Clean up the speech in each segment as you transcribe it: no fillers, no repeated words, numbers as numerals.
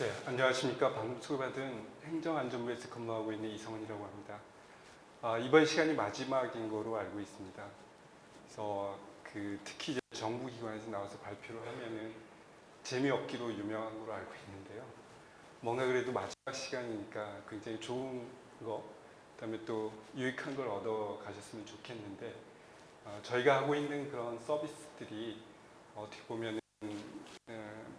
네, 안녕하십니까. 방금 소개받은 행정안전부에서 근무하고 있는 이성은이라고 합니다. 이번 시간이 마지막인 거로 알고 있습니다. 그래서 특히 이제 정부기관에서 나와서 발표를 하면은 재미없기로 유명한 걸로 알고 있는데요. 뭔가 그래도 마지막 시간이니까 굉장히 좋은 거, 그다음에 또 유익한 걸 얻어 가셨으면 좋겠는데, 저희가 하고 있는 그런 서비스들이 어떻게 보면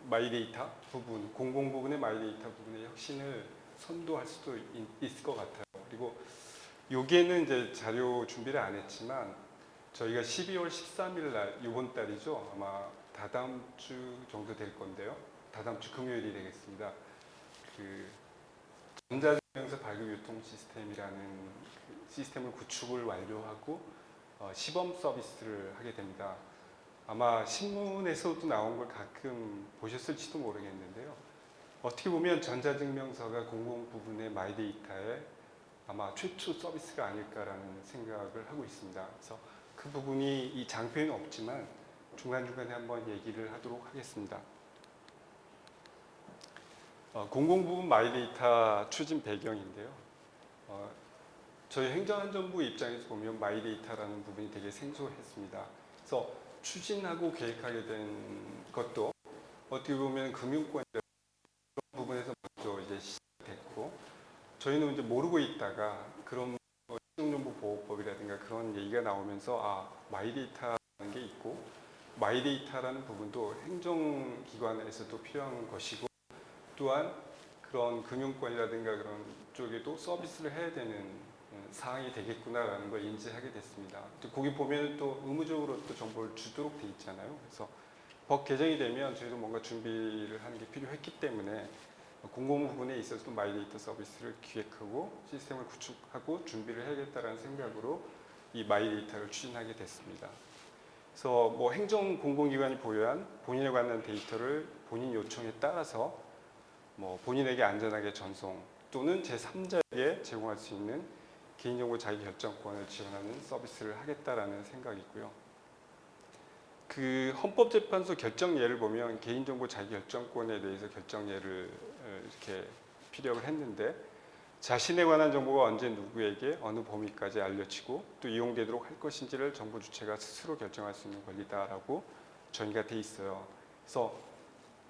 마이데이터 부분, 공공 부분의 마이데이터 부분의 혁신을 선도할 수도 있을 것 같아요. 그리고 여기에는 이제 자료 준비를 안 했지만 저희가 12월 13일 날, 이번 달이죠. 아마 다다음 주 정도 될 건데요. 다다음 주 금요일이 되겠습니다. 그 전자증명서 발급 유통 시스템이라는 시스템을 구축을 완료하고 시범 서비스를 하게 됩니다. 아마 신문에서도 나온 걸 가끔 보셨을지도 모르겠는데요. 어떻게 보면 전자증명서가 공공 부분의 마이데이터의 아마 최초 서비스가 아닐까라는 생각을 하고 있습니다. 그래서 그 부분이 이 장표에는 없지만 중간중간에 한번 얘기를 하도록 하겠습니다. 공공 부분 마이데이터 추진 배경인데요. 저희 행정안전부 입장에서 보면 마이데이터라는 부분이 되게 생소했습니다. 그래서 추진하고 계획하게 된 것도 어떻게 보면 금융권 이런 부분에서 먼저 이제 시작됐고, 저희는 이제 모르고 있다가 그런 신용정보보호법이라든가 그런 얘기가 나오면서 마이데이터라는 게 있고, 마이데이터라는 부분도 행정기관에서도 필요한 것이고, 또한 그런 금융권이라든가 그런 쪽에도 서비스를 해야 되는 사항이 되겠구나라는 걸 인지하게 됐습니다. 거기 보면 또 의무적으로 또 정보를 주도록 돼 있잖아요. 그래서 법 개정이 되면 저희도 뭔가 준비를 하는 게 필요했기 때문에 공공 부분에 있어서도 마이데이터 서비스를 기획하고 시스템을 구축하고 준비를 해야겠다라는 생각으로 이 마이데이터를 추진하게 됐습니다. 그래서 뭐 행정 공공기관이 보유한 본인에 관한 데이터를 본인 요청에 따라서 뭐 본인에게 안전하게 전송 또는 제3자에게 제공할 수 있는 개인정보 자기결정권을 지원하는 서비스를 하겠다라는 생각이고요. 헌법재판소 결정예를 보면 개인정보 자기결정권에 대해서 결정예를 이렇게 피력을 했는데, 자신에 관한 정보가 언제 누구에게 어느 범위까지 알려지고 또 이용되도록 할 것인지를 정부 주체가 스스로 결정할 수 있는 권리다라고 정의가 돼 있어요. 그래서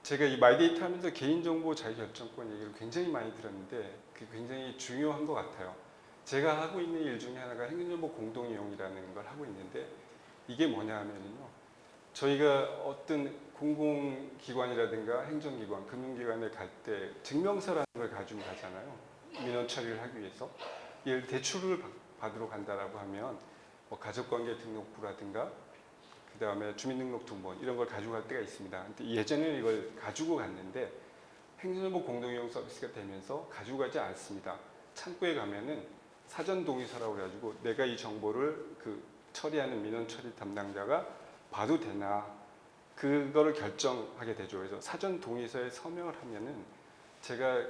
제가 이 마이데이터 하면서 개인정보 자기결정권 얘기를 굉장히 많이 들었는데 그게 굉장히 중요한 것 같아요. 제가 하고 있는 일 중에 하나가 행정정보 공동이용이라는 걸 하고 있는데, 이게 뭐냐 하면요, 저희가 어떤 공공기관이라든가 행정기관, 금융기관에 갈 때 증명서라는 걸 가지고 가잖아요. 민원 처리를 하기 위해서. 예를 대출을 받으러 간다라고 하면 뭐 가족관계 등록부라든가 그 다음에 주민등록등본 이런 걸 가지고 갈 때가 있습니다. 근데 예전에는 이걸 가지고 갔는데 행정정보 공동이용 서비스가 되면서 가지고 가지 않습니다. 창구에 가면은 사전 동의서라고 그래가지고 내가 이 정보를 처리하는 민원 처리 담당자가 봐도 되나 그거를 결정하게 되죠. 그래서 사전 동의서에 서명을 하면은 제가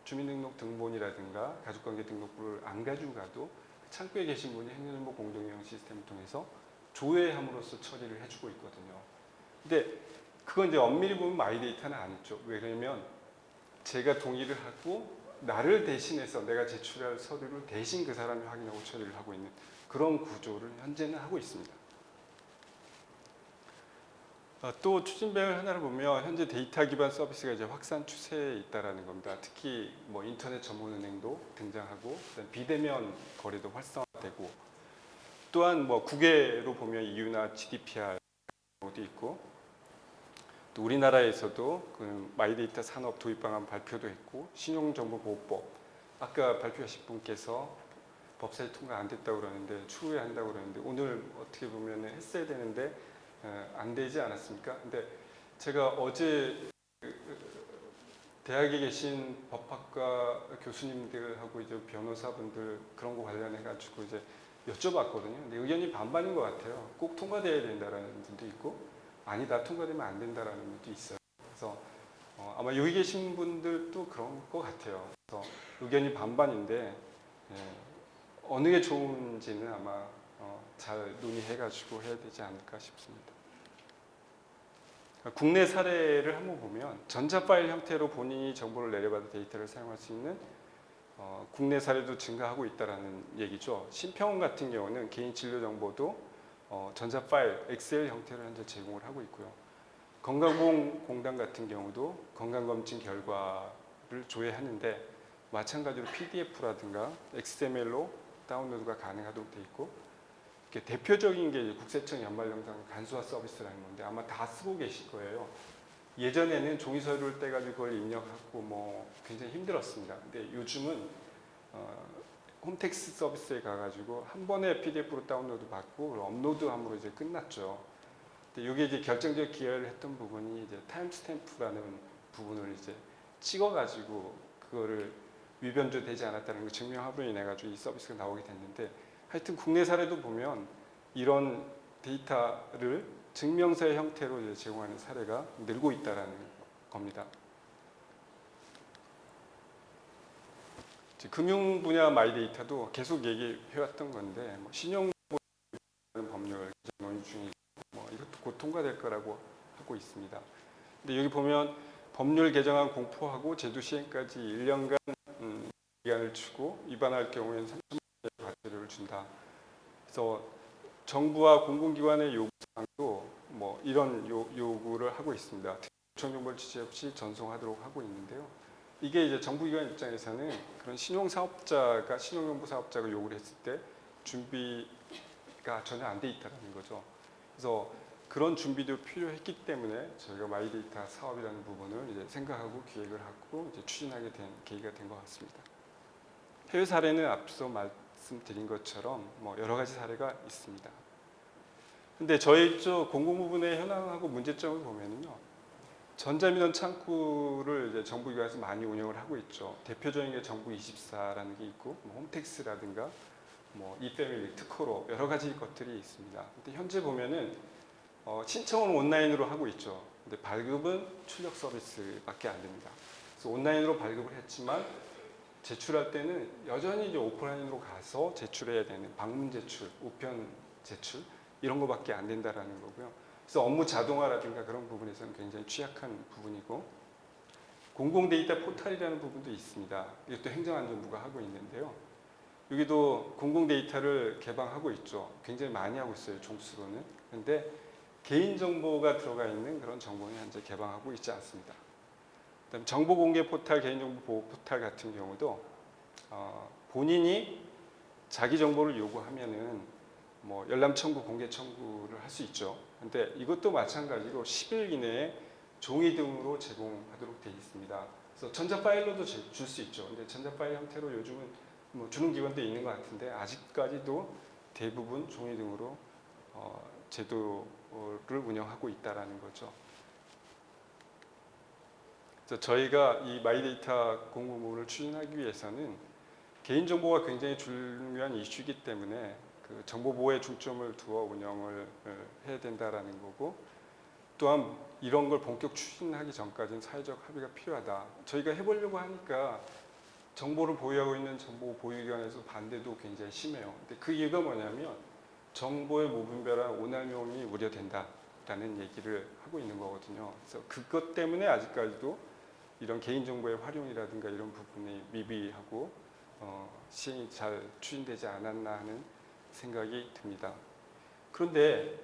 주민등록등본이라든가 가족관계 등록부를 안 가지고 가도 창구에 계신 분이 행정정보 공동이용 시스템을 통해서 조회함으로써 처리를 해주고 있거든요. 근데 그건 이제 엄밀히 보면 마이데이터는 아니죠. 왜냐면 제가 동의를 하고 나를 대신해서 내가 제출할 서류를 대신 그 사람이 확인하고 처리를 하고 있는 그런 구조를 현재는 하고 있습니다. 또 추진 배열 하나를 보면 현재 데이터 기반 서비스가 이제 확산 추세에 있다라는 겁니다. 특히 뭐 인터넷 전문은행도 등장하고 비대면 거래도 활성화되고, 또한 뭐 국외로 보면 EU나 GDPR도 있고, 또 우리나라에서도 그 마이데이터 산업 도입 방안 발표도 했고, 신용정보보호법 아까 발표하신 분께서 법사위 통과 안 됐다고 그러는데 추후에 한다고 그러는데 오늘 어떻게 보면 했어야 되는데 안 되지 않았습니까? 근데 제가 어제 대학에 계신 법학과 교수님들하고 이제 변호사분들 그런 거 관련해 가지고 이제 여쭤봤거든요. 근데 의견이 반반인 것 같아요. 꼭 통과돼야 된다라는 분도 있고, 아니다 통과되면 안 된다라는 분도 있어요. 그래서 아마 여기 계신 분들도 그런 것 같아요. 그래서 의견이 반반인데 어느 게 좋은지는 아마 잘 논의해가지고 해야 되지 않을까 싶습니다. 국내 사례를 한번 보면 전자 파일 형태로 본인이 정보를 내려받은 데이터를 사용할 수 있는 국내 사례도 증가하고 있다라는 얘기죠. 신평원 같은 경우는 개인 진료 정보도 전자 파일 엑셀 형태로 현재 제공을 하고 있고요. 건강보험공단 같은 경우도 건강검진 결과를 조회하는데 마찬가지로 PDF라든가 XML로 다운로드가 가능하도록 되어 있고, 이렇게 대표적인 게 국세청 연말영상 간소화 서비스라는 건데 아마 다 쓰고 계실 거예요. 예전에는 종이 서류를 떼가지고 그걸 입력하고 뭐 굉장히 힘들었습니다. 근데 요즘은 홈택스 서비스에 가가지고 한 번에 PDF로 다운로드 받고 업로드함으로 이제 끝났죠. 근데 이게 이제 결정적 기여를 했던 부분이 이제 타임스탬프라는 부분을 이제 찍어가지고 그거를 위변조되지 않았다는 걸 증명함으로 인해 가지고 이 서비스가 나오게 됐는데, 하여튼 국내 사례도 보면 이런 데이터를 증명서의 형태로 이제 제공하는 사례가 늘고 있다라는 겁니다. 금융 분야 마이데이터도 계속 얘기해왔던 건데 신용 법률 논의 중이고 이것도 곧 통과될 거라고 하고 있습니다. 근데 여기 보면 법률 개정안 공포하고 제도 시행까지 1년간 기간을 주고 위반할 경우에는 3천만 원의 과태료를 준다. 그래서 정부와 공공기관의 요구사항도 이런 요구를 하고 있습니다. 구청 정보를 취재 없이 전송하도록 하고 있는데요. 이게 이제 정부기관 입장에서는 그런 신용정보 사업자가 요구를 했을 때 준비가 전혀 안 돼 있다는 거죠. 그래서 그런 준비도 필요했기 때문에 저희가 마이데이터 사업이라는 부분을 이제 생각하고 기획을 하고 이제 추진하게 된 계기가 된 것 같습니다. 해외 사례는 앞서 말씀드린 것처럼 여러 가지 사례가 있습니다. 근데 저희 쪽 공공 부분의 현황하고 문제점을 보면요, 전자민원 창구를 이제 정부기관에서 많이 운영을 하고 있죠. 대표적인 게 정부24라는 게 있고, 홈택스라든가, 이패밀리, 특허로 여러 가지 것들이 있습니다. 근데 현재 보면은 신청은 온라인으로 하고 있죠. 근데 발급은 출력 서비스밖에 안 됩니다. 그래서 온라인으로 발급을 했지만 제출할 때는 여전히 이제 오프라인으로 가서 제출해야 되는 방문 제출, 우편 제출 이런 거밖에 안 된다라는 거고요. 그래서 업무 자동화라든가 그런 부분에서는 굉장히 취약한 부분이고, 공공 데이터 포털이라는 부분도 있습니다. 이것도 행정안전부가 하고 있는데요. 여기도 공공 데이터를 개방하고 있죠. 굉장히 많이 하고 있어요, 종수로는. 그런데 개인정보가 들어가 있는 그런 정보는 현재 개방하고 있지 않습니다. 그다음에 정보공개 포털, 개인정보 보호 포털 같은 경우도 본인이 자기 정보를 요구하면은 열람 청구, 공개 청구를 할 수 있죠. 근데 이것도 마찬가지로 10일 이내에 종이 등으로 제공하도록 되어 있습니다. 그래서 전자 파일로도 줄 수 있죠. 근데 전자 파일 형태로 요즘은 주는 기관도 있는 것 같은데 아직까지도 대부분 종이 등으로 제도를 운영하고 있다라는 거죠. 그래서 저희가 이 마이데이터 공공부문을 추진하기 위해서는 개인정보가 굉장히 중요한 이슈이기 때문에 그 정보 보호에 중점을 두어 운영을 해야 된다라는 거고, 또한 이런 걸 본격 추진하기 전까지는 사회적 합의가 필요하다. 저희가 해보려고 하니까 정보를 보유하고 있는 정보 보유기관에서 반대도 굉장히 심해요. 근데 그 이유가 뭐냐면 정보의 무분별한 오남용이 우려된다라는 얘기를 하고 있는 거거든요. 그래서 그것 때문에 아직까지도 이런 개인정보의 활용이라든가 이런 부분이 미비하고 시행이 잘 추진되지 않았나 하는 생각이 듭니다. 그런데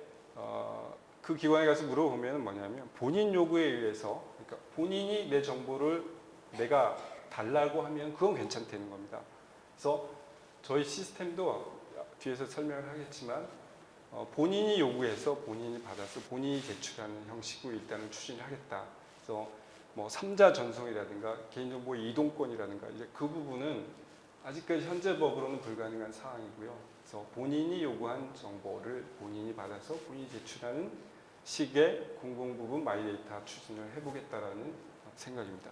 그 기관에 가서 물어보면 뭐냐면 본인 요구에 의해서, 그러니까 본인이 내 정보를 내가 달라고 하면 그건 괜찮다는 겁니다. 그래서 저희 시스템도 뒤에서 설명을 하겠지만 본인이 요구해서 본인이 받아서 본인이 제출하는 형식으로 일단은 추진을 하겠다. 그래서 3자 전송이라든가 개인정보 이동권이라든가 이제 그 부분은 아직까지 현재 법으로는 불가능한 사항이고요. 그래서 본인이 요구한 정보를 본인이 받아서 본인이 제출하는 식의 공공부문 마이데이터 추진을 해보겠다라는 생각입니다.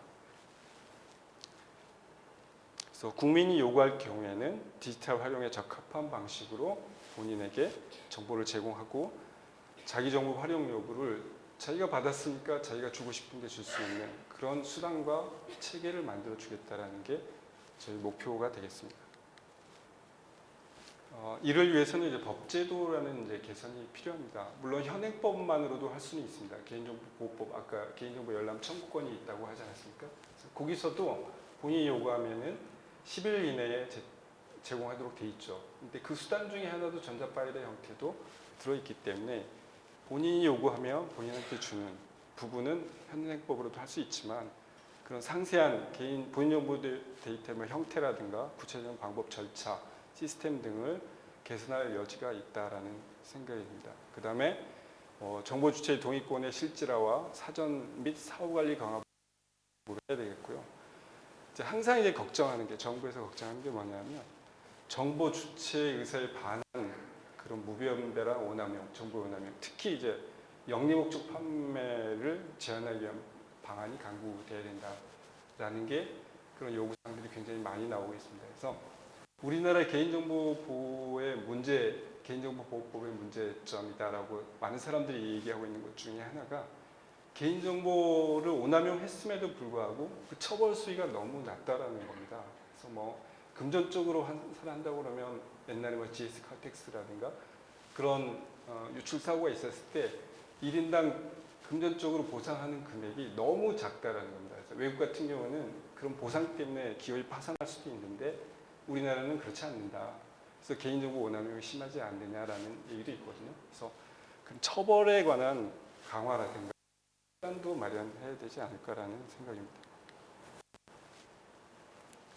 그래서 국민이 요구할 경우에는 디지털 활용에 적합한 방식으로 본인에게 정보를 제공하고 자기 정보 활용 여부를 자기가 받았으니까 자기가 주고 싶은 데 줄 수 있는 그런 수단과 체계를 만들어 주겠다라는 게 저희 목표가 되겠습니다. 이를 위해서는 이제 법제도라는 이제 개선이 필요합니다. 물론 현행법만으로도 할 수는 있습니다. 개인정보보호법, 아까 개인정보 열람 청구권이 있다고 하지 않았습니까? 그래서 거기서도 본인이 요구하면은 10일 이내에 제공하도록 돼 있죠. 근데 그 수단 중에 하나도 전자 파일의 형태도 들어있기 때문에 본인이 요구하면 본인한테 주는 부분은 현행법으로도 할 수 있지만 그런 상세한 개인 본인 정보 데이터의 형태라든가 구체적인 방법, 절차, 시스템 등을 개선할 여지가 있다라는 생각입니다. 그 다음에 정보 주체의 동의권의 실질화와 사전 및 사후 관리 강화를 해야 되겠고요. 항상 이제 걱정하는 게 정부에서 걱정하는 게 뭐냐면 정보 주체의 의사에 반한 그런 무변배랑 오남용, 정보 오남용, 특히 이제 영리 목적 판매를 제한하기 위한 방안이 강구돼야 된다라는 게 그런 요구사항들이 굉장히 많이 나오고 있습니다. 그래서 우리나라 개인정보 보호의 문제, 개인정보보호법의 문제점이다라고 많은 사람들이 얘기하고 있는 것 중에 하나가 개인정보를 오남용했음에도 불구하고 그 처벌 수위가 너무 낮다라는 겁니다. 그래서 뭐 금전적으로 한다고 그러면 옛날에 뭐 GS 칼텍스라든가 그런 유출 사고가 있었을 때 1인당 금전적으로 보상하는 금액이 너무 작다라는 겁니다. 그래서 외국 같은 경우는 그런 보상 때문에 기업이 파산할 수도 있는데 우리나라는 그렇지 않는다. 그래서 개인정보 오남용이 심하지 않느냐라는 얘기도 있거든요. 그래서 그 처벌에 관한 강화라든가 수단도 마련해야 되지 않을까라는 생각입니다.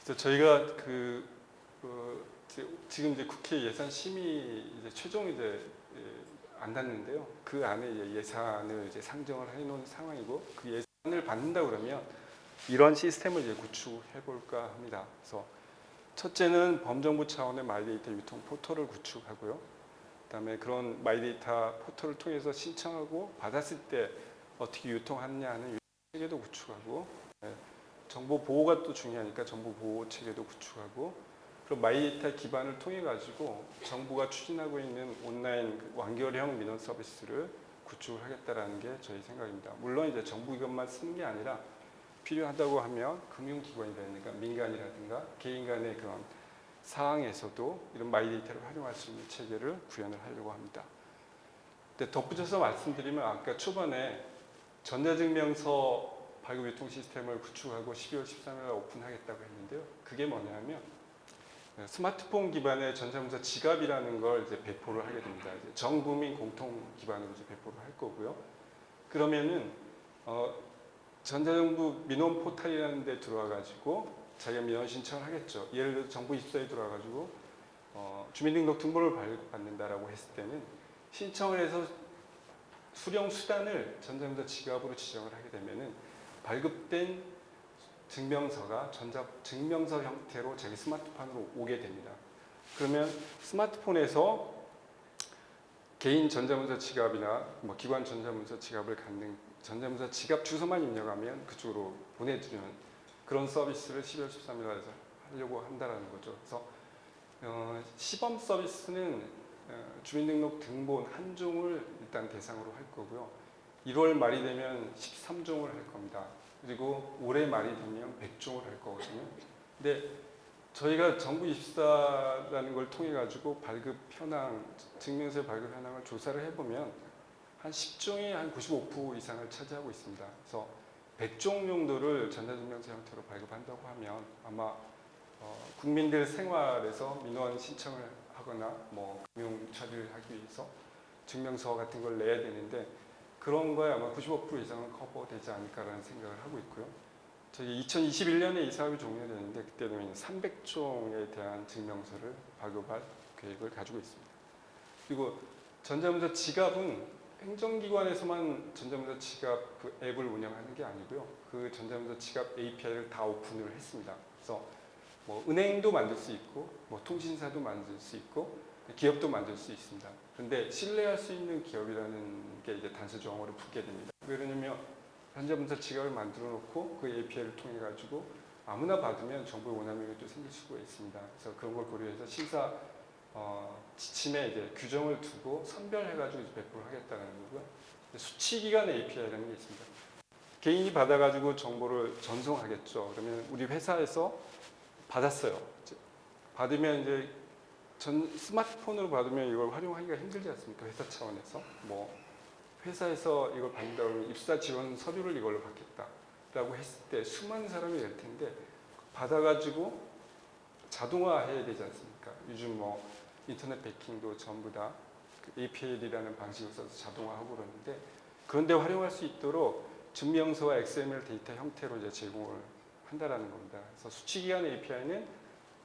그래서 저희가 지금 이제 국회 예산 심의 이제 최종 이제 안 났는데요. 그 안에 이제 예산을 이제 상정을 해놓은 상황이고 그 예산을 받는다 그러면 이런 시스템을 이제 구축해 볼까 합니다. 그래서 첫째는 범정부 차원의 마이데이터 유통 포털을 구축하고요. 그다음에 그런 마이데이터 포털을 통해서 신청하고 받았을 때 어떻게 유통하느냐 하는 유통 체계도 구축하고, 정보 보호가 또 중요하니까 정보 보호 체계도 구축하고, 그리고 마이데이터 기반을 통해 가지고 정부가 추진하고 있는 온라인 완결형 민원 서비스를 구축을 하겠다라는 게 저희 생각입니다. 물론 이제 정부 기관만 쓰는 게 아니라 필요하다고 하면 금융기관이라든가 민간이라든가 개인 간의 그런 사항에서도 이런 마이데이터를 활용할 수 있는 체계를 구현을 하려고 합니다. 근데 덧붙여서 말씀드리면 아까 초반에 전자증명서 발급 유통 시스템을 구축하고 12월 13일 오픈하겠다고 했는데요. 그게 뭐냐면 스마트폰 기반의 전자문서 지갑이라는 걸 이제 배포를 하게 됩니다. 이제 전 국민 공통 기반으로 이제 배포를 할 거고요. 그러면은 전자정부 민원 포털이라는 데 들어와 가지고 자기가 민원 신청을 하겠죠. 예를 들어 정부 입사에 들어와 가지고 주민등록등본을 발급받는다라고 했을 때는 신청을 해서 수령 수단을 전자문서 지갑으로 지정을 하게 되면은 발급된 증명서가 전자증명서 형태로 자기 스마트폰으로 오게 됩니다. 그러면 스마트폰에서 개인 전자문서 지갑이나 뭐 기관 전자문서 지갑을 갖는 전자문서 지갑 주소만 입력하면 그쪽으로 보내주는 그런 서비스를 12월 13일 날 하려고 한다는 거죠. 그래서 시범 서비스는 주민등록등본 한 종을 일단 대상으로 할 거고요. 1월 말이 되면 13종을 할 겁니다. 그리고 올해 말이 되면 100종을 할 거거든요. 근데 저희가 정부24라는 걸 통해 가지고 발급 현황, 증명서의 발급 현황을 조사를 해보면 한 10종이 한 95% 이상을 차지하고 있습니다. 그래서 100종 정도를 전자증명서 형태로 발급한다고 하면 아마 국민들 생활에서 민원 신청을 하거나 뭐 금융 처리를 하기 위해서 증명서 같은 걸 내야 되는데 그런 거에 아마 95% 이상은 커버되지 않을까라는 생각을 하고 있고요. 저희 2021년에 이 사업이 종료되는데 그때는 300종에 대한 증명서를 발급할 계획을 가지고 있습니다. 그리고 전자문서 지갑은 행정기관에서만 전자문서 지갑 그 앱을 운영하는 게 아니고요. 그 전자문서 지갑 API를 다 오픈을 했습니다. 그래서 뭐 은행도 만들 수 있고, 뭐 통신사도 만들 수 있고, 기업도 만들 수 있습니다. 그런데 신뢰할 수 있는 기업이라는 게 이제 단서 조항으로 붙게 됩니다. 왜냐면 전자문서 지갑을 만들어 놓고 그 API를 통해 가지고 아무나 받으면 정보의 오남용이 또 생길 수가 있습니다. 그래서 그런 걸 고려해서 심사 지침에 이제 규정을 두고 선별해가지고 배포를 하겠다는 거고요. 수치기관 API라는 게 있습니다. 개인이 받아가지고 정보를 전송하겠죠. 그러면 우리 회사에서 받았어요. 받으면 이제 스마트폰으로 받으면 이걸 활용하기가 힘들지 않습니까? 회사 차원에서 뭐 회사에서 이걸 받는다면 입사 지원 서류를 이걸로 받겠다라고 했을 때 수많은 사람이 될 텐데 받아가지고 자동화해야 되지 않습니까? 요즘 뭐 인터넷 베킹도 전부 다 APL이라는 방식을 써서 자동화하고 그러는데 그런데 활용할 수 있도록 증명서와 XML 데이터 형태로 이제 제공을 한다라는 겁니다. 그래서 수치기관 API는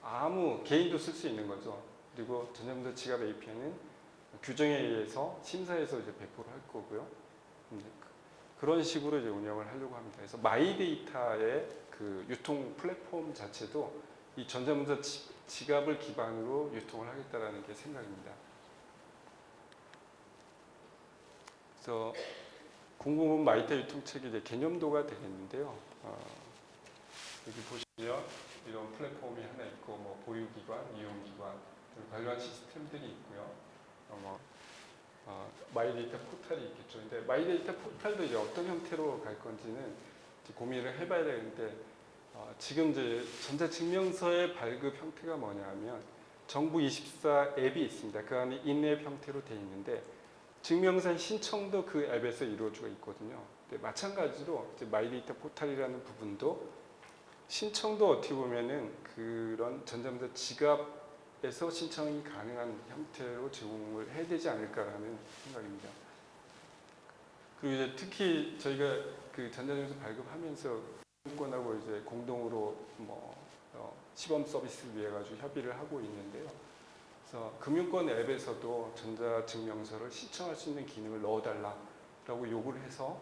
아무 개인도 쓸 수 있는 거죠. 그리고 전자문서 지갑 API는 규정에 의해서 심사해서 이제 배포를 할 거고요. 그런 식으로 이제 운영을 하려고 합니다. 그래서 마이데이터의 그 유통 플랫폼 자체도 이 전자문서 지갑을 기반으로 유통을 하겠다라는 게 생각입니다. 그래서 공공은 마이데이터 유통책이 이제 개념도가 되겠는데요. 여기 보시면 이런 플랫폼이 하나 있고 뭐 보유기관, 이용기관, 관련 시스템들이 있고요. 마이데이터 포탈이 있겠죠. 근데 마이데이터 포탈도 이제 어떤 형태로 갈 건지는 이제 고민을 해봐야 되는데 지금 이제 전자증명서의 발급 형태가 뭐냐면 정부24 앱이 있습니다. 그 안에 인앱 형태로 되어 있는데 증명서 신청도 그 앱에서 이루어지고 있거든요. 근데 마찬가지로 이제 마이데이터 포탈이라는 부분도 신청도 어떻게 보면은 그런 전자문서 지갑에서 신청이 가능한 형태로 제공을 해야 되지 않을까라는 생각입니다. 그리고 이제 특히 저희가 그 전자증명서 발급하면서 금융권하고 이제 공동으로 뭐 시범 서비스를 위해 가지고 협의를 하고 있는데요. 그래서 금융권 앱에서도 전자증명서를 신청할 수 있는 기능을 넣어달라라고 요구를 해서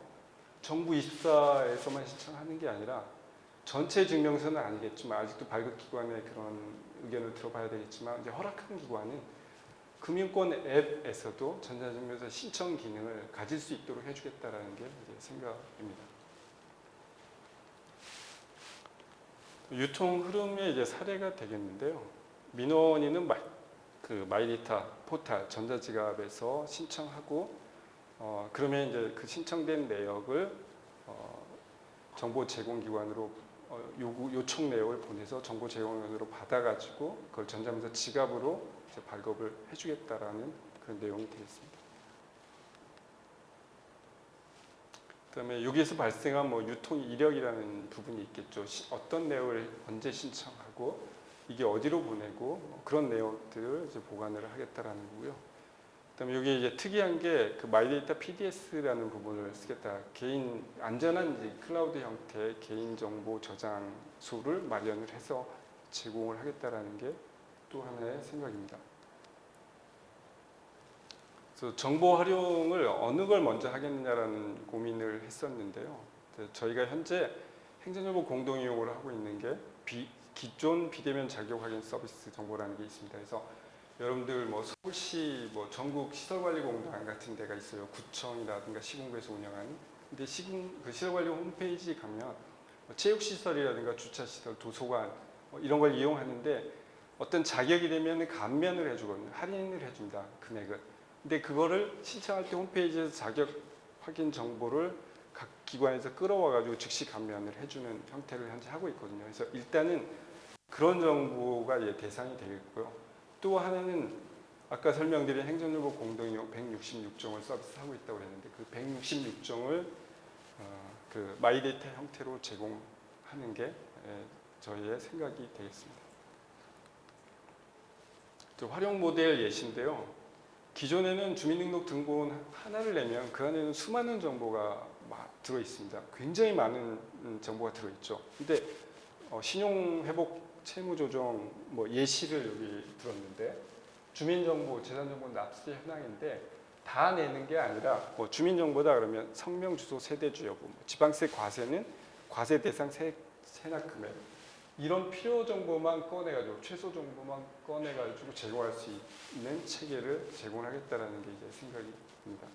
정부 24에서만 신청하는 게 아니라 전체 증명서는 아니겠지만 아직도 발급기관의 그런 의견을 들어봐야 되겠지만 이제 허락한 기관은 금융권 앱에서도 전자증명서 신청 기능을 가질 수 있도록 해주겠다라는 게 이제 생각입니다. 유통 흐름의 이제 사례가 되겠는데요. 민원인은 마이데이터 포탈 전자지갑에서 신청하고 그러면 이제 그 신청된 내역을 정보 제공기관으로 요청 내역을 보내서 정보 제공기관으로 받아가지고 그걸 전자문서 지갑으로 이제 발급을 해주겠다라는 그런 내용이 되겠습니다. 그다음에 여기에서 발생한 뭐 유통 이력이라는 부분이 있겠죠. 어떤 내용을 언제 신청하고 이게 어디로 보내고 그런 내용들을 이제 보관을 하겠다라는 거고요. 그다음에 여기 이제 특이한 게 그 마이데이터 PDS라는 부분을 쓰겠다. 개인 안전한 이제 클라우드 형태의 개인 정보 저장소를 마련을 해서 제공을 하겠다라는 게 또 하나의 생각입니다. 그래서 정보 활용을 어느 걸 먼저 하겠느냐라는 고민을 했었는데요. 저희가 현재 행정정보 공동 이용을 하고 있는 게 기존 비대면 자격 확인 서비스 정보라는 게 있습니다. 그래서 여러분들 뭐 서울시 뭐 전국 시설관리공단 같은 데가 있어요. 구청이라든가 시군구에서 운영하는. 근데 그 시설관리 홈페이지 가면 뭐 체육시설이라든가 주차시설, 도서관 이런 걸 이용하는데 어떤 자격이 되면 감면을 해주거든요. 할인을 해준다 금액을. 근데 그거를 신청할 때 홈페이지에서 자격 확인 정보를 각 기관에서 끌어와가지고 즉시 감면을 해주는 형태를 현재 하고 있거든요. 그래서 일단은 그런 정보가 이제 대상이 되겠고요. 또 하나는 아까 설명드린 행정정보 공동이용 166종을 서비스하고 있다고 했는데 그 166종을 그 마이데이터 형태로 제공하는 게 저희의 생각이 되겠습니다. 활용 모델 예시인데요. 기존에는 주민등록등본 하나를 내면 그 안에는 수많은 정보가 들어 있습니다. 굉장히 많은 정보가 들어 있죠. 근데 신용회복, 채무조정, 뭐 예시를 여기 들었는데 주민정보, 재산정보 납세 현황인데 다 내는 게 아니라 뭐 주민정보다 그러면 성명, 주소, 세대주 여부, 지방세 과세는 과세 대상 세납 금액 이런 필요 정보만 꺼내가지고 최소 정보만 꺼내가지고 제공할 수 있는 체계를 제공하겠다라는 게 이제 생각입니다.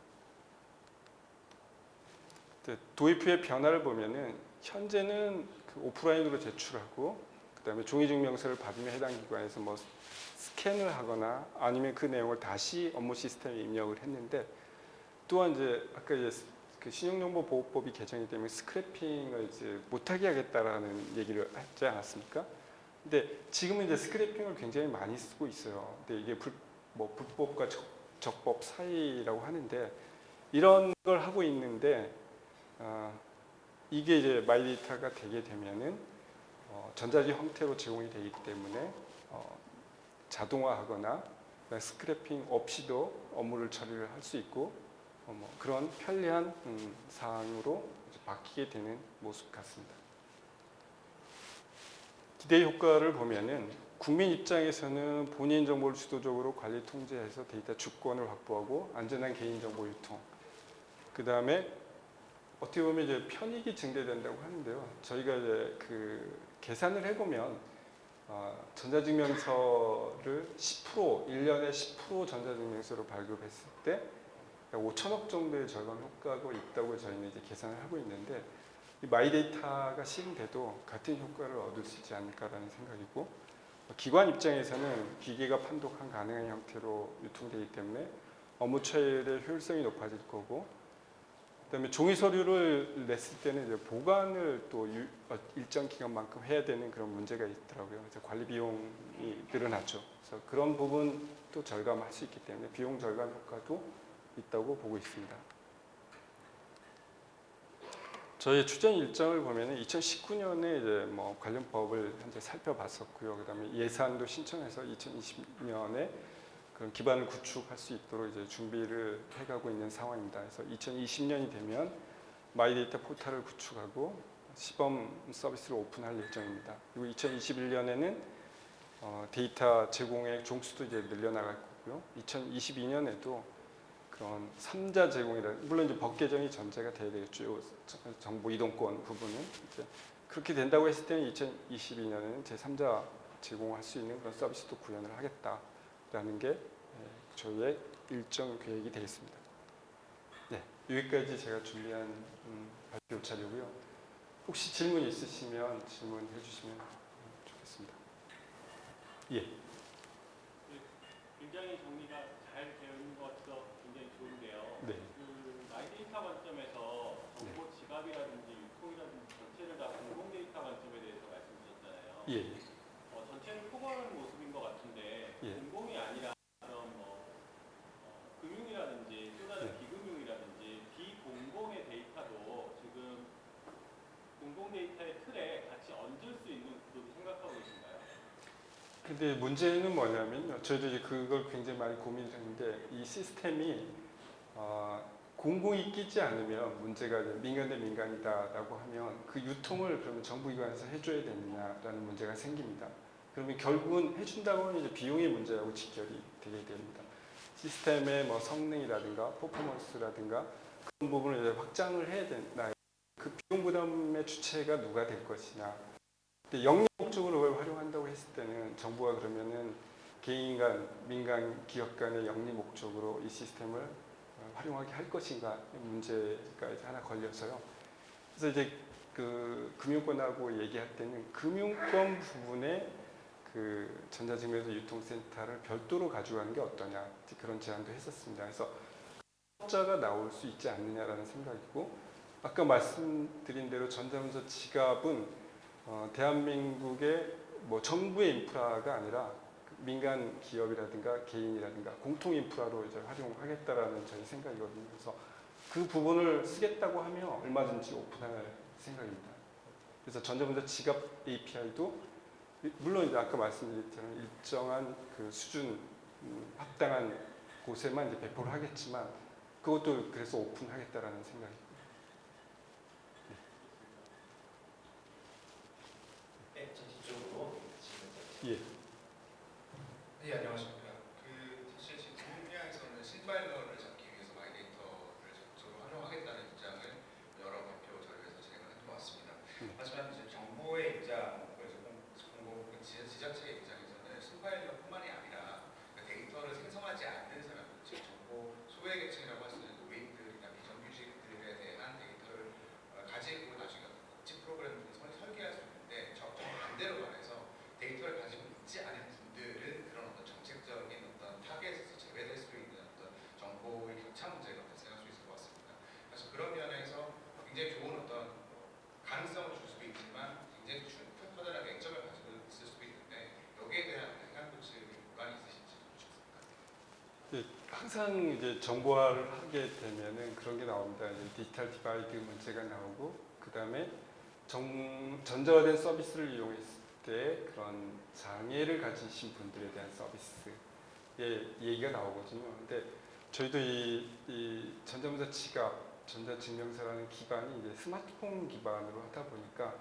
도입 후의 변화를 보면은 현재는 그 오프라인으로 제출하고 그다음에 종이증명서를 받으면 해당 기관에서 뭐 스캔을 하거나 아니면 그 내용을 다시 업무 시스템에 입력을 했는데 또한 이제 아까 이제 그 신용정보보호법이 개정이 되면 스크래핑을 이제 못하게 하겠다라는 얘기를 하지 않았습니까? 근데 지금은 이제 스크래핑을 굉장히 많이 쓰고 있어요. 근데 이게 불법과 적법 사이라고 하는데 이런 걸 하고 있는데 이게 이제 마이데이터가 되게 되면은 전자지 형태로 제공이 되기 때문에 자동화하거나 스크래핑 없이도 업무를 처리를 할 수 있고 뭐 그런 편리한 사항으로 이제 바뀌게 되는 모습 같습니다. 기대 효과를 보면은 국민 입장에서는 본인 정보를 주도적으로 관리 통제해서 데이터 주권을 확보하고 안전한 개인정보 유통. 그 다음에 어떻게 보면 이제 편익이 증대된다고 하는데요. 저희가 이제 그 계산을 해보면 전자증명서를 10% 1년에 10% 전자증명서로 발급했을 때 5천억 정도의 절감 효과가 있다고 저희는 이제 계산을 하고 있는데 이 마이데이터가 시행돼도 같은 효과를 얻을 수 있지 않을까라는 생각이고 기관 입장에서는 기계가 판독한 가능한 형태로 유통되기 때문에 업무 처리의 효율성이 높아질 거고 그다음에 종이 서류를 냈을 때는 이제 보관을 또 일정 기간만큼 해야 되는 그런 문제가 있더라고요. 그래서 관리 비용이 늘어났죠. 그래서 그런 부분도 절감할 수 있기 때문에 비용 절감 효과도 있다고 보고 있습니다. 저희 추진 일정을 보면은 2019년에 이제 뭐 관련 법을 현재 살펴봤었고요. 그다음에 예산도 신청해서 2020년에 그런 기반을 구축할 수 있도록 이제 준비를 해가고 있는 상황입니다. 그래서 2020년이 되면 마이데이터 포털을 구축하고 시범 서비스를 오픈할 예정입니다. 그리고 2021년에는 데이터 제공의 종수도 이제 늘려나갈 거고요. 2022년에도 그런 3자 제공이라 물론 이제 법 개정이 전제가 돼야 되겠죠. 정보 이동권 부분은 이제 그렇게 된다고 했을 때는 2022년에는 제3자 제공할 수 있는 그런 서비스도 구현을 하겠다라는 게 저희의 일정 계획이 되겠습니다. 네, 여기까지 제가 준비한 발표 자료고요. 혹시 질문 있으시면 질문해 주시면 좋겠습니다. 예. 굉장히 정리가 잘 되어 있는 것 같아서 굉장히 좋은데요. 네. 그 마이데이터 관점에서 정보 지갑이라든지 유통이라든지 전체를 다 공공 데이터 관점에 대해서 말씀 주셨잖아요. 예. 전체를 포괄하는 모습인 것 같은데 예. 공공이 아니라 그런 금융이라든지 또 다른 비금융이라든지 비공공의 데이터도 지금 공공 데이터의 틀에 같이 얹을 수 있는 구조도 생각하고 계신가요? 근데 문제는 뭐냐면요. 저희도 이제 그걸 굉장히 많이 고민했는데 이 시스템이 공공이 끼지 않으면 문제가 민간 대 민간이다라고 하면 그 유통을 그러면 정부기관에서 해줘야 되느냐라는 문제가 생깁니다. 그러면 결국은 해준다고 하면 이제 비용의 문제하고 직결이 되게 됩니다. 시스템의 뭐 성능이라든가 퍼포먼스라든가 그런 부분을 이제 확장을 해야 된다. 그 비용 부담의 주체가 누가 될 것이냐. 근데 영리 목적으로 그걸 활용한다고 했을 때는 정부가 그러면은 개인 간, 민간 기업 간의 영리 목적으로 이 시스템을 활용하게 할 것인가 문제가 이제 하나 걸려서요. 그래서 이제 그 금융권하고 얘기할 때는 금융권 부분에 그 전자증명서 유통센터를 별도로 가져가는 게 어떠냐 그런 제안도 했었습니다. 그래서 사업자가 나올 수 있지 않느냐라는 생각이고 아까 말씀드린 대로 전자문서 지갑은 대한민국의 뭐 정부의 인프라가 아니라 민간 기업이라든가 개인이라든가 공통 인프라로 이제 활용하겠다라는 저희 생각이거든요. 그래서 그 부분을 쓰겠다고 하면 얼마든지 오픈할 생각입니다. 그래서 전자문서 지갑 API도 물론 이제 아까 말씀드렸던 일정한 그 수준 합당한 곳에만 이제 배포를 하겠지만 그것도 그래서 오픈하겠다라는 생각입니다. 네, 전체적으로 예. 네, 안녕하십니까. 사실 지금 금융위원회에서는 신발러를 잡기 위해서 마이데이터를 적극적으로 활용하겠다는 입장을 여러 발표 자료에서 진행을 해왔습니다. 하지만 이제 정부의 입장, 그래서 공공 지자체의 입장에서는 신발러뿐만이 아니라 데이터를 생성하지 않는 사람, 즉 정보 소외계층이라고 할 수 있는 노인들이나 비정규직들에 대한 데이터를 가지고 나중에 복지 프로그램을 설계할 수 있는데 정반대로 말해서 데이터를 가지고 있지 항상 이제 정보화를 하게 되면은 그런 게 나옵니다. 이제 디지털 디바이드 문제가 나오고, 그 다음에 전자화된 서비스를 이용했을 때 그런 장애를 가지신 분들에 대한 서비스의 얘기가 나오거든요. 근데 저희도 이 전자문서 지갑, 전자증명서라는 기반이 이제 스마트폰 기반으로 하다 보니까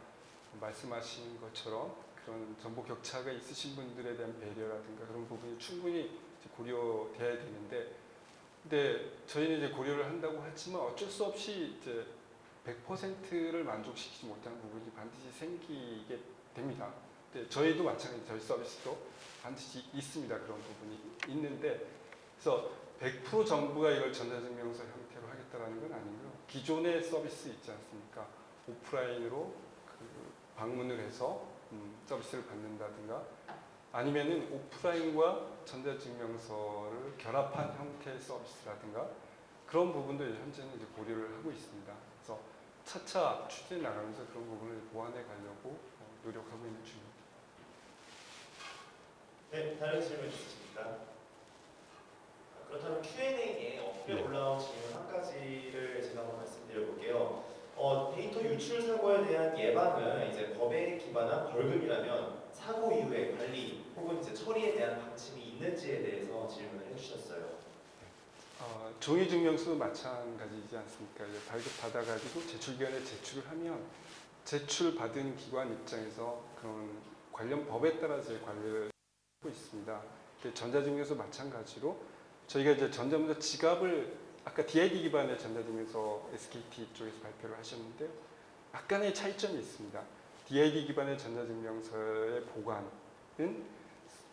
말씀하신 것처럼 그런 정보 격차가 있으신 분들에 대한 배려라든가 그런 부분이 충분히 이제 고려돼야 되는데, 근데 저희는 이제 고려를 한다고 하지만 어쩔 수 없이 이제 100%를 만족시키지 못하는 부분이 반드시 생기게 됩니다. 근데 저희도 마찬가지, 저희 서비스도 반드시 있습니다. 그런 부분이 있는데, 그래서 100% 정부가 이걸 전자증명서 형태로 하겠다라는 건 아니고요. 기존의 서비스 있지 않습니까? 오프라인으로 그 방문을 해서 서비스를 받는다든가, 아니면은 오프라인과 전자증명서를 결합한 형태의 서비스라든가 그런 부분도 현재는 이제 고려를 하고 있습니다. 그래서 차차 추진해 나가면서 그런 부분을 보완해 가려고 노력하고 있는 중입니다. 네, 다른 질문 있으십니까? 그렇다면 Q&A에 어플에 네. 올라온 질문 한 가지를 제가 한번 말씀드려볼게요. 데이터 유출 사고에 대한 예방은 이제 법에 기반한 벌금이라면 사고 이후의 관리 혹은 이제 처리에 대한 방침이 있는지에 대해서 질문을 해주셨어요. 종이증명서도 마찬가지지 않습니까? 이제 발급받아가지고 제출기관에 제출을 하면 제출받은 기관 입장에서 그런 관련 법에 따라 제 관리를 하고 있습니다. 전자증명서 마찬가지로 저희가 이제 전자문서 지갑을 아까 DID 기반의 전자증명서 SKT 쪽에서 발표를 하셨는데요. 약간의 차이점이 있습니다. DID 기반의 전자증명서의 보관은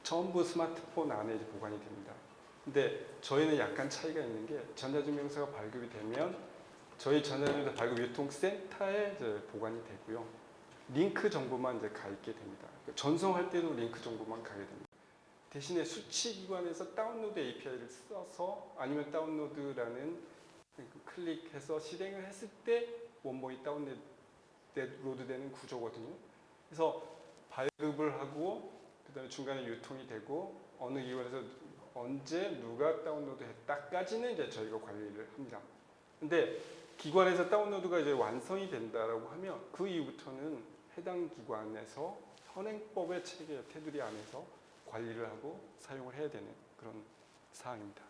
전부 스마트폰 안에 이제 보관이 됩니다. 근데 저희는 약간 차이가 있는 게 전자증명서가 발급이 되면 저희 전자증명서 발급 유통센터에 이제 보관이 되고요. 링크 정보만 이제 가 있게 됩니다. 전송할 때도 링크 정보만 가게 됩니다. 대신에 수치기관에서 다운로드 API를 써서 아니면 다운로드라는 클릭해서 실행을 했을 때 원본이 다운로드되는 구조거든요. 그래서 발급을 하고 그다음에 중간에 유통이 되고 어느 기관에서 언제 누가 다운로드했다까지는 이제 저희가 관리를 합니다. 근데 기관에서 다운로드가 이제 완성이 된다라고 하면 그 이후부터는 해당 기관에서 현행법의 체계 테두리 안에서 관리를 하고 사용을 해야 되는 그런 사항입니다.